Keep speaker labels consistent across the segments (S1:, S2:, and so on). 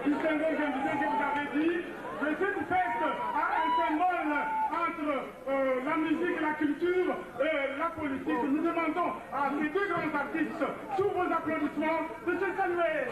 S1: distingués invités que vous avez dit. Mais cette fête a un symbole entre la musique, la culture et la politique. Nous demandons à ces deux grands artistes, sous vos applaudissements, de se saluer.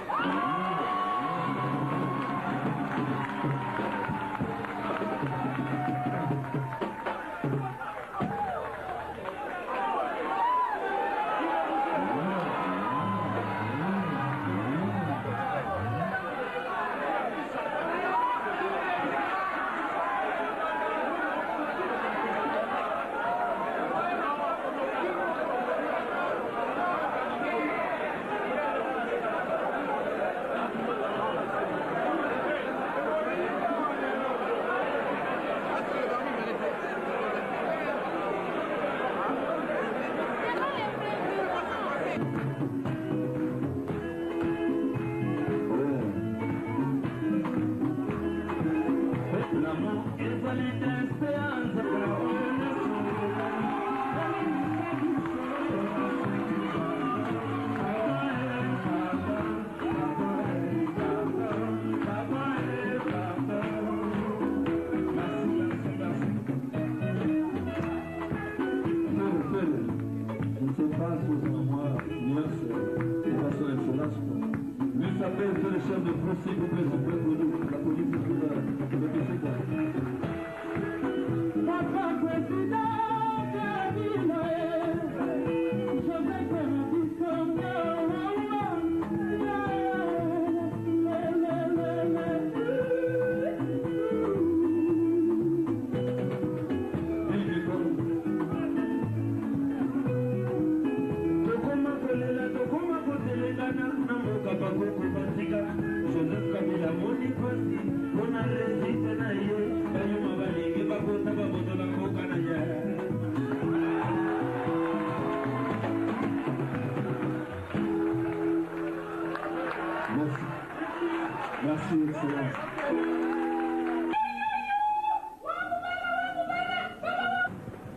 S2: Merci, Excellence.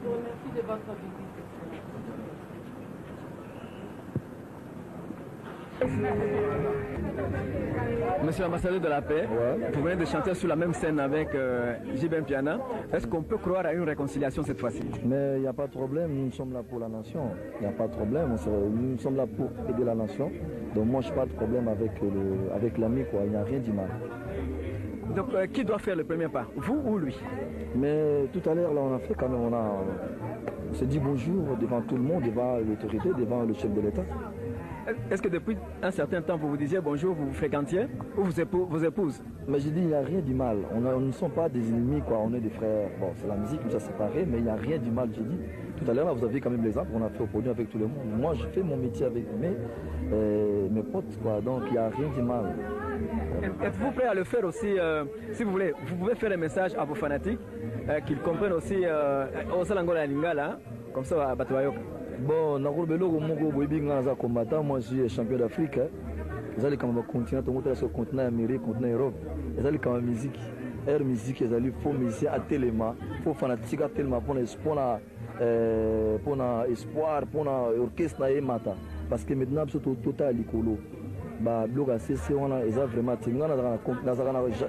S3: Je vous remercie de votre visite.
S4: Monsieur l'ambassadeur de la paix, vous venez de chanter sur la même scène avec J.B. Mpiana. Est-ce qu'on peut croire à une réconciliation cette fois-ci?
S5: Mais il n'y a pas de problème, nous sommes là pour la nation. Il n'y a pas de problème, nous sommes là pour aider la nation. Donc moi je n'ai pas de problème avec l'ami, quoi. Il n'y a rien du mal.
S4: Donc qui doit faire le premier pas, vous ou lui?
S5: Mais tout à l'heure, là, on a fait quand même, on s'est dit bonjour devant tout le monde, devant l'autorité, devant le chef de l'État.
S4: Est-ce que depuis un certain temps, vous vous disiez bonjour, vous vous fréquentiez, ou vos épouses?
S5: Mais j'ai dit, il n'y a rien du mal. On ne sont pas des ennemis, quoi. On est des frères. Bon, c'est la musique qui nous a séparés, mais il n'y a rien du mal, j'ai dit. Tout à l'heure, vous aviez quand même l'exemple qu'on a fait au podium avec tout le monde. Moi, je fais mon métier avec mes potes, quoi. Donc, il n'y a rien du mal.
S4: Êtes-vous prêt à le faire aussi, si vous voulez? Vous pouvez faire un message à vos fanatiques, qu'ils comprennent aussi au Salangola Lingala, comme ça à Batuayoka.
S5: Bon, moi je suis champion d'Afrique. Ils allaient comme continent, sur le continent américain, continent Europe. Ils allaient comme musique, air musique, ils allaient pour musicien à tellement, pour fanatique à tellement, pour espoir, pour orchestre et mata. Parce que maintenant, c'est total l'écolo. Bah, blog à CC, on a vraiment,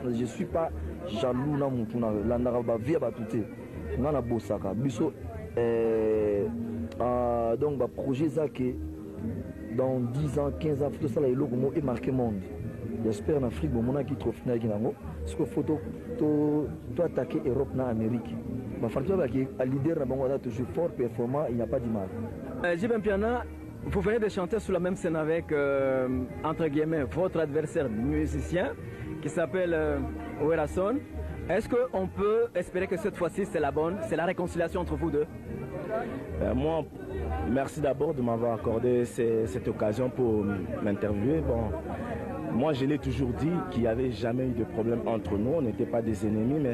S5: je ne suis pas jaloux dans mon tournoi. La naraba via batute. On a bossaka. Biso, donc, bah, projet ça que dans 10 ans, 15 ans, tout ça, là, est marqué monde. J'espère en Afrique, mon qui trouve na kinango, ce que photo, to attaquer Europe na Amérique. Ma famille à leader na bango toujours fort, performant, il n'y a pas d'image.
S4: J.B. Mpiana, vous venez de chanter sur la même scène avec, entre guillemets, votre adversaire musicien, qui s'appelle Werason. Est-ce qu'on peut espérer que cette fois-ci, c'est la bonne, c'est la réconciliation entre vous deux?
S6: Moi, merci d'abord de m'avoir accordé cette occasion pour m'interviewer. Bon, moi, je l'ai toujours dit qu'il n'y avait jamais eu de problème entre nous. On n'était pas des ennemis, mais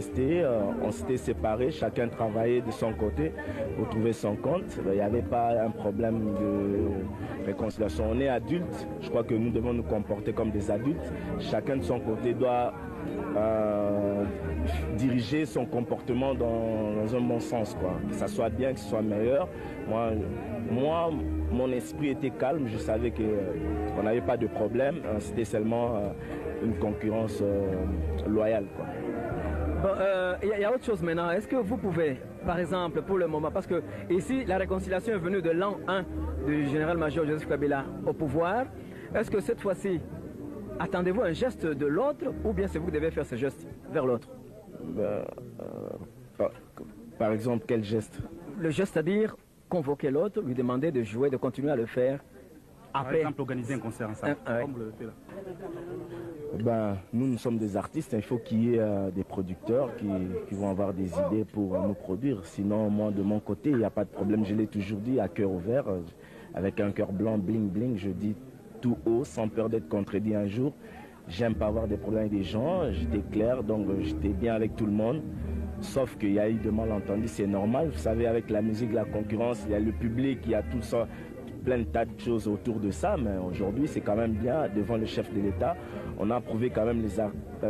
S6: on s'était séparés. Chacun travaillait de son côté pour trouver son compte. Il n'y avait pas un problème de réconciliation. On est adultes. Je crois que nous devons nous comporter comme des adultes. Chacun de son côté doit diriger son comportement dans un bon sens, quoi. Que ça soit bien, que ce soit meilleur. Moi, moi, mon esprit était calme, je savais qu'on n'avait pas de problème, c'était seulement une concurrence loyale, quoi.
S4: Bon, y a autre chose maintenant. Est-ce que vous pouvez, par exemple, pour le moment, parce que ici, la réconciliation est venue de l'an 1 du général-major Joseph Kabila au pouvoir, est-ce que cette fois-ci, attendez-vous un geste de l'autre ou bien c'est vous qui devez faire ce geste vers l'autre?
S6: Par exemple, quel geste?
S4: Le geste, c'est-à-dire convoquer l'autre, lui demander de jouer, de continuer à le faire. Après,
S7: par exemple, organiser un concert ensemble, comme le fait là.
S6: Nous sommes des artistes, il faut qu'il y ait des producteurs qui vont avoir des idées pour nous produire. Sinon, moi, de mon côté, il n'y a pas de problème. Je l'ai toujours dit, à cœur ouvert, avec un cœur blanc, bling, bling, je dis tout haut, sans peur d'être contredit un jour. J'aime pas avoir des problèmes avec des gens, j'étais clair, donc j'étais bien avec tout le monde. Sauf qu'il y a eu de malentendus, c'est normal. Vous savez, avec la musique, la concurrence, il y a le public, il y a tout ça, plein de tas de choses autour de ça. Mais aujourd'hui, c'est quand même bien, devant le chef de l'État, on a prouvé quand même,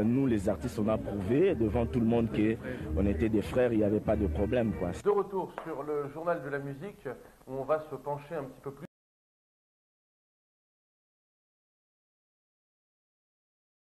S6: nous les artistes, on a prouvé devant tout le monde qu'on était des frères, il n'y avait pas de problème, quoi.
S8: De retour sur le journal de la musique, où on va se pencher un petit peu plus